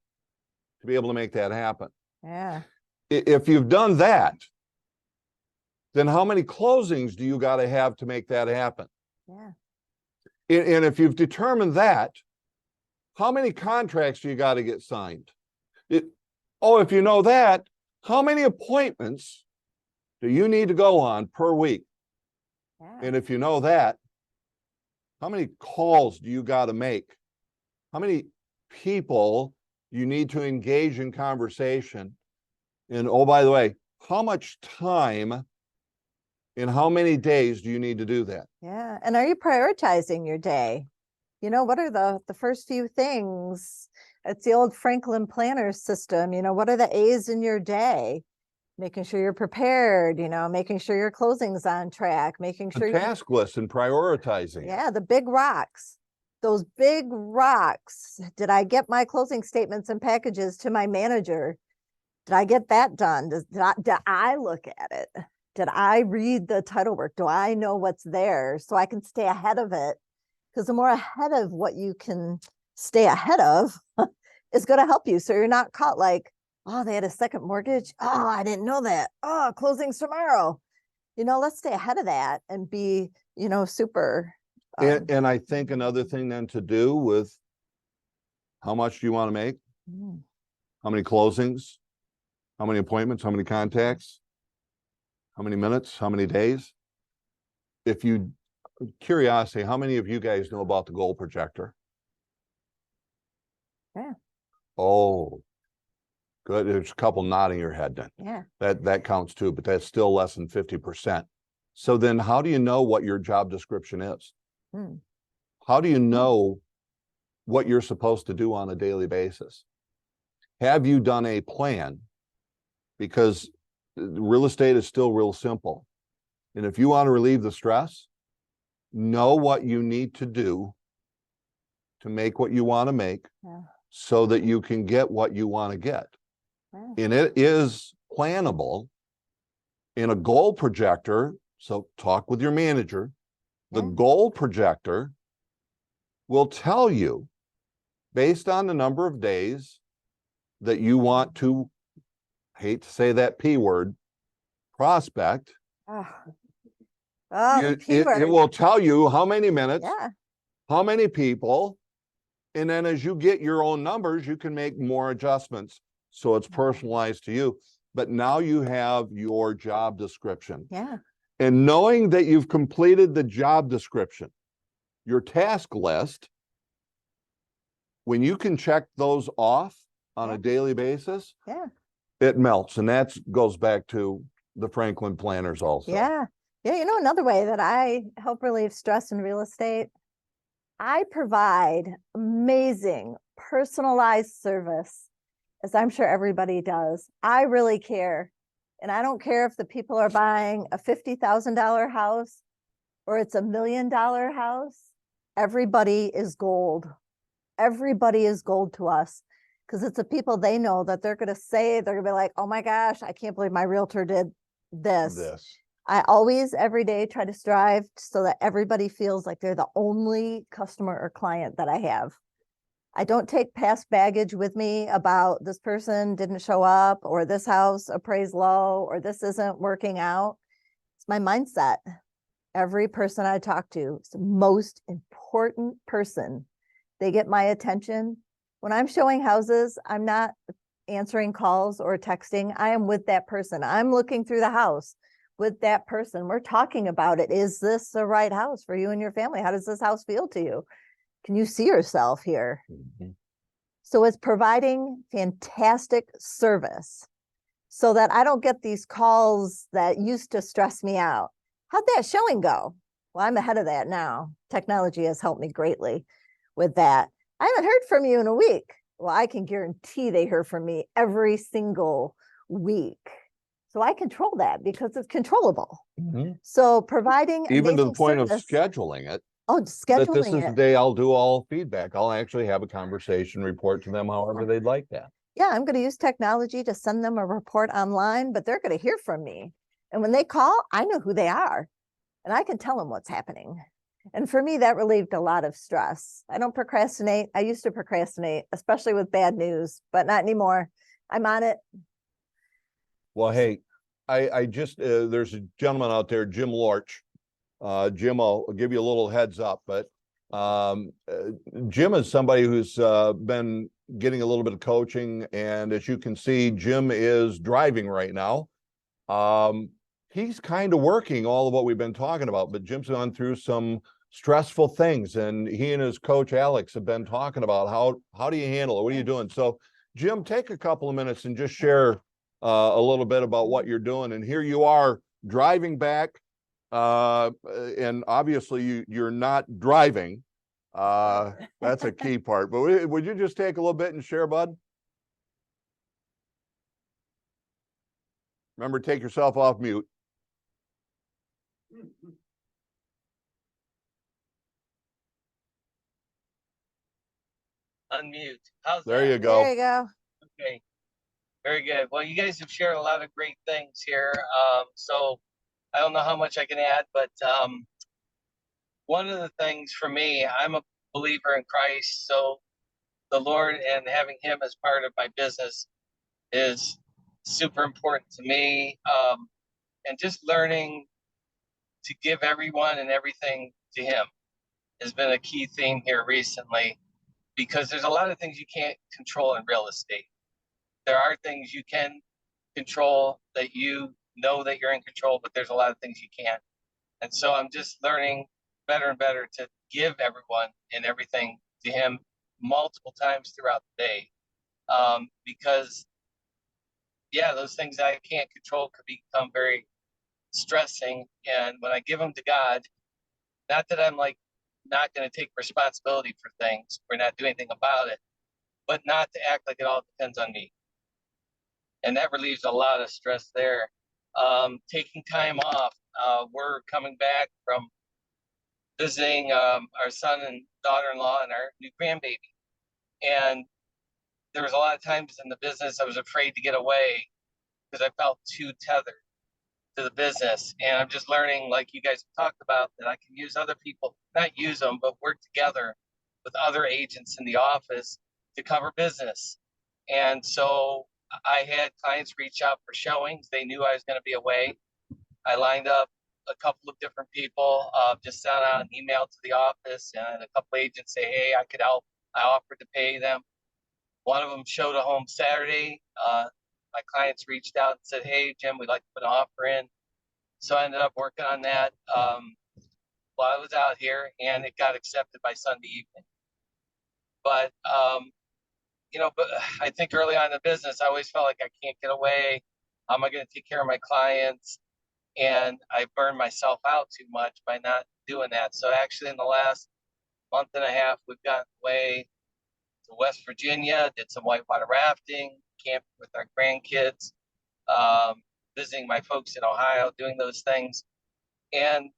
to be able to make that happen? Yeah. If you've done that, then how many closings do you got to have to make that happen? Yeah. And if you've determined that, how many contracts do you got to get signed? If you know that, how many appointments do you need to go on per week? Yeah. And if you know that, how many calls do you got to make? How many people you need to engage in conversation? And oh, by the way, how much time and how many days do you need to do that? Yeah. And are you prioritizing your day? What are the first few things? It's the old Franklin planner system. What are the A's in your day? Making sure you're prepared, making sure your closing's on track, making The sure task list and prioritizing. yeah, the big rocks. Those big rocks. Did I get my closing statements and packages to my manager? Did I get that done? Did I look at it? Did I read the title work? Do I know what's there so I can stay ahead of it? Because the more ahead of what you can stay ahead of is going to help you. So you're not caught like, oh, they had a second mortgage. Oh, I didn't know that. Oh, closing's tomorrow. Let's stay ahead of that and be, super. And I think another thing then to do with how much do you want to make? How many closings? How many appointments? How many contacts? How many minutes? How many days? Curiosity, how many of you guys know about the goal projector? Yeah. Oh, good. There's a couple nodding your head then. Yeah. That counts too, but that's still less than 50%. So then how do you know what your job description is? How do you know what you're supposed to do on a daily basis? Have you done a plan? Because real estate is still real simple. And if you want to relieve the stress, know what you need to do to make what you want to make so that you can get what you want to get. And it is plannable in a goal projector. So talk with your manager. The goal projector will tell you, based on the number of days that you want to, I hate to say that P word, prospect. It will tell you how many minutes, how many people, and then as you get your own numbers, you can make more adjustments. So it's personalized to you. But now you have your job description. Yeah. And knowing that you've completed the job description, your task list, when you can check those off on a daily basis, it melts. And that goes back to the Franklin planners also. Yeah. Yeah. Another way that I help relieve stress in real estate, I provide amazing personalized service, as I'm sure everybody does. I really care. And I don't care if the people are buying a $50,000 house or it's $1 million house. Everybody is gold. Everybody is gold to us because it's the people they know that they're going to say, they're going to be like, oh my gosh, I can't believe my realtor did this. I always, every day, try to strive so that everybody feels like they're the only customer or client that I have. I don't take past baggage with me about this person didn't show up or this house appraised low or this isn't working out. It's my mindset. Every person I talk to is the most important person. They get my attention. When I'm showing houses, I'm not answering calls or texting. I am with that person. I'm looking through the house with that person. We're talking about it. Is this the right house for you and your family? How does this house feel to you? Can you see yourself here? So it's providing fantastic service so that I don't get these calls that used to stress me out. How'd that showing go? Well, I'm ahead of that now. Technology has helped me greatly with that. I haven't heard from you in a week. Well, I can guarantee they hear from me every single week. So I control that because it's controllable. Mhm. So providing Even to the amazing point of service. scheduling it, Oh, that this scheduling is the it. day I'll do all feedback. I'll actually have a conversation, report to them however they'd like that. Yeah, I'm going to use technology to send them a report online, but they're going to hear from me. And when they call, I know who they are and I can tell them what's happening. And for me, that relieved a lot of stress. I don't procrastinate. I used to procrastinate, especially with bad news, but not anymore. I'm on it. Well, hey, I just, there's a gentleman out there, Jim Lorch. Jim, I'll give you a little heads up, but Jim is somebody who's been getting a little bit of coaching. And as you can see, Jim is driving right now. He's kind of working all of what we've been talking about, but Jim's gone through some stressful things, and he and his coach Alex have been talking about how do you handle it? What are you doing? So Jim, take a couple of minutes and just share a little bit about what you're doing. And here you are driving back, and obviously you're not driving. That's a key part. But would you just take a little bit and share, bud? Remember, take yourself off mute. Unmute. How's There that? you go. There you go. Okay, very good. Well, you guys have shared a lot of great things here. So I don't know how much I can add, but one of the things for me, I'm a believer in Christ. So the Lord and having Him as part of my business is super important to me. And just learning to give everyone and everything to Him has been a key theme here recently, because there's a lot of things you can't control in real estate. There are things you can control that you know that you're in control, but there's a lot of things you can't. And so I'm just learning better and better to give everyone and everything to Him multiple times throughout the day. Because, yeah, those things I can't control could become very stressing. And when I give them to God, not that I'm like not going to take responsibility for things or not do anything about it, but not to act like it all depends on me. And that relieves a lot of stress there. Taking time off. We're coming back from visiting our son and daughter-in-law and our new grandbaby. And there was a lot of times in the business I was afraid to get away because I felt too tethered to the business. And I'm just learning, like you guys have talked about, that I can use other people, not use them, but work together with other agents in the office to cover business. And so I had clients reach out for showings. They knew I was going to be away. I lined up a couple of different people, just sent out an email to the office, and a couple agents say, hey, I could help. I offered to pay them. One of them showed a home Saturday. My clients reached out and said, hey, Jim, we'd like to put an offer in. So I ended up working on that while I was out here, and it got accepted by Sunday evening. But but I think early on in the business, I always felt like I can't get away. How am I going to take care of my clients? And I burned myself out too much by not doing that. So actually, in the last month and a half, we've gotten away to West Virginia, did some whitewater rafting, camping with our grandkids, visiting my folks in Ohio, doing those things. And,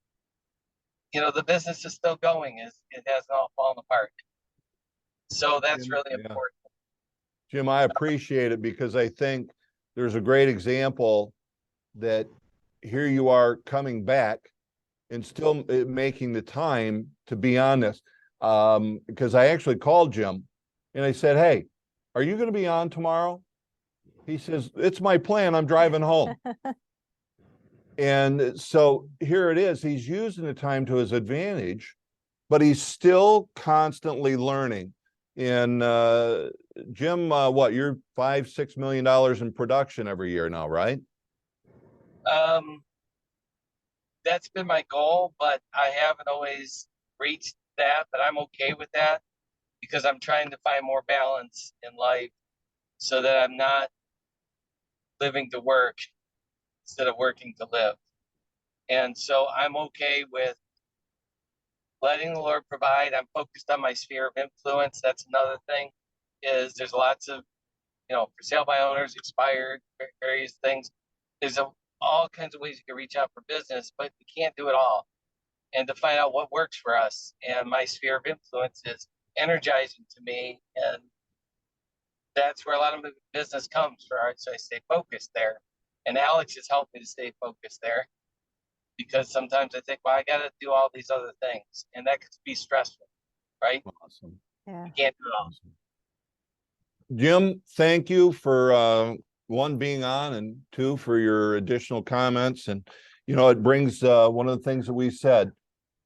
the business is still going. It hasn't all fallen apart. So that's really Yeah. important. Jim, I appreciate it because I think there's a great example that here you are coming back and still making the time to be on this. Because I actually called Jim and I said, hey, are you going to be on tomorrow? He says, it's my plan. I'm driving home. And so here it is. He's using the time to his advantage, but he's still constantly learning. And Jim, what, you're $5-6 million in production every year now, right? That's been my goal, but I haven't always reached that, but I'm okay with that because I'm trying to find more balance in life so that I'm not living to work instead of working to live. And so I'm okay with letting the Lord provide. I'm focused on my sphere of influence. That's another thing, is there's lots of, for sale by owners, expired, various things. There's all kinds of ways you can reach out for business, but you can't do it all. And to find out what works for us, and my sphere of influence is energizing to me, and that's where a lot of business comes from. So I stay focused there, and Alex has helped me to stay focused there, because sometimes I think, well, I got to do all these other things, and that could be stressful, right? Awesome. Yeah. You can't do it all. Jim, thank you for one, being on, and two, for your additional comments. And it brings one of the things that we said,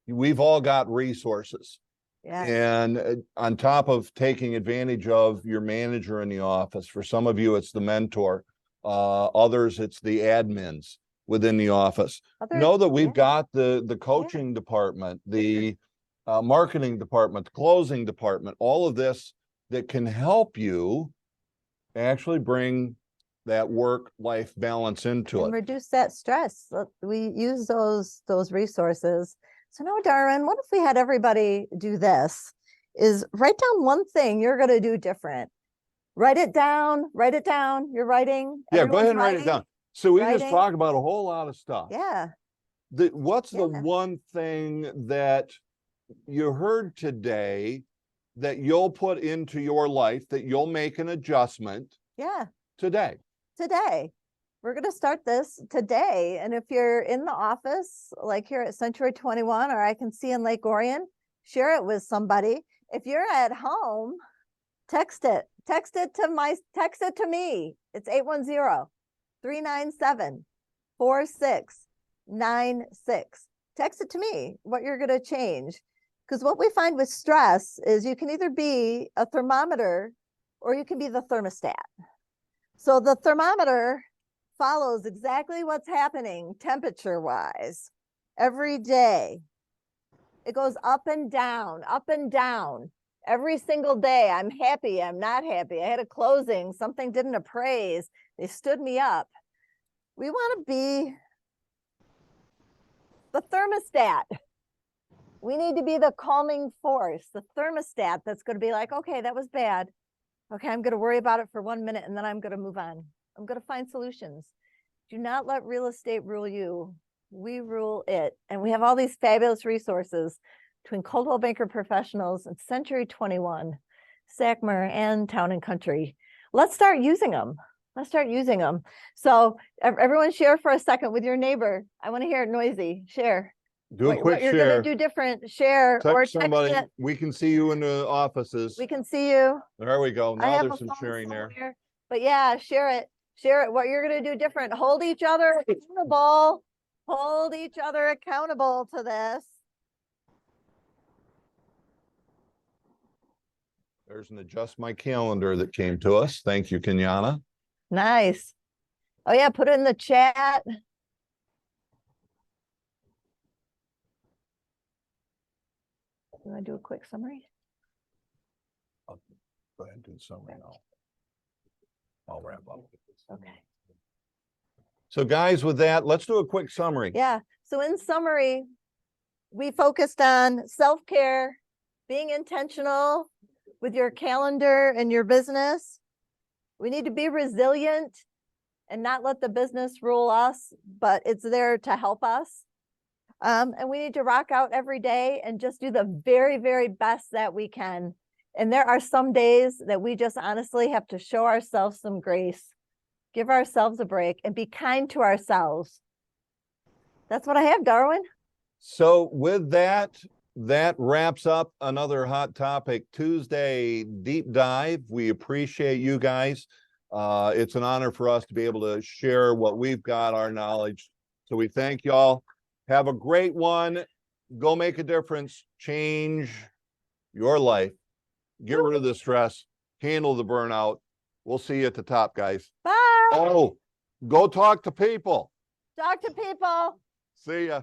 we've all got resources. Yeah. And on top of taking advantage of your manager in the office, for some of you it's the mentor, others it's the admins within the office. Know that we've got the coaching department, the marketing department, the closing department, all of this that can help you actually bring that work-life balance into And it. reduce that stress. We use those resources. So now, Darwin, what if we had everybody do this? Is write down one thing you're going to do different. Write it down. Write it down. You're writing. Yeah, go ahead and write it writing. down. So we just Writing. talked about a whole lot of stuff. Yeah. What's the Yeah. one thing that you heard today that you'll put into your life, that you'll make an adjustment Yeah. today? Today. We're going to start this today. And if you're in the office, like here at Century 21, or I can see in Lake Orion, share it with somebody. If you're at home, text it. Text it to me. It's 810-397-4696. Text it to me what you're going to change. Because what we find with stress is you can either be a thermometer or you can be the thermostat. So the thermometer follows exactly what's happening temperature-wise every day. It goes up and down, every single day. I'm happy, I'm not happy. I had a closing, something didn't appraise. They stood me up. We want to be the thermostat. We need to be the calming force, the thermostat that's going to be like, okay, that was bad. Okay, I'm going to worry about it for 1 minute and then I'm going to move on. I'm going to find solutions. Do not let real estate rule you. We rule it. And we have all these fabulous resources between Coldwell Banker Professionals and Century 21, SACMER, and Town and Country. Let's start using them. So everyone share for a second with your neighbor. I want to hear it noisy. Share. Do a quick what you're share. going to do different. Share or Text somebody. text it. We can see you in the offices. We can see you. There we go. I Now have there's a some phone sharing there. somewhere. But yeah, share it. Share it. What you're going to do different. Hold each other accountable. Hold each other accountable to this. There's an adjust my calendar that came to us. Thank you, Kenyana. Nice. Oh yeah, put it in the chat. Do I do a quick summary? Go ahead and do the summary now. I'll wrap up. Okay. So guys, with that, let's do a quick summary. Yeah. So in summary, we focused on self-care, being intentional with your calendar and your business. We need to be resilient and not let the business rule us, but it's there to help us. And we need to rock out every day and just do the very, very best that we can. And there are some days that we just honestly have to show ourselves some grace, give ourselves a break, and be kind to ourselves. That's what I have, Darwin. So with that, that wraps up another Hot Topic Tuesday deep dive. We appreciate you guys. It's an honor for us to be able to share what we've got, our knowledge. So we thank y'all. Have a great one. Go make a difference. Change your life. Get rid of the stress. Handle the burnout. We'll see you at the top, guys. Bye. Oh, go talk to people. Talk to people. See ya.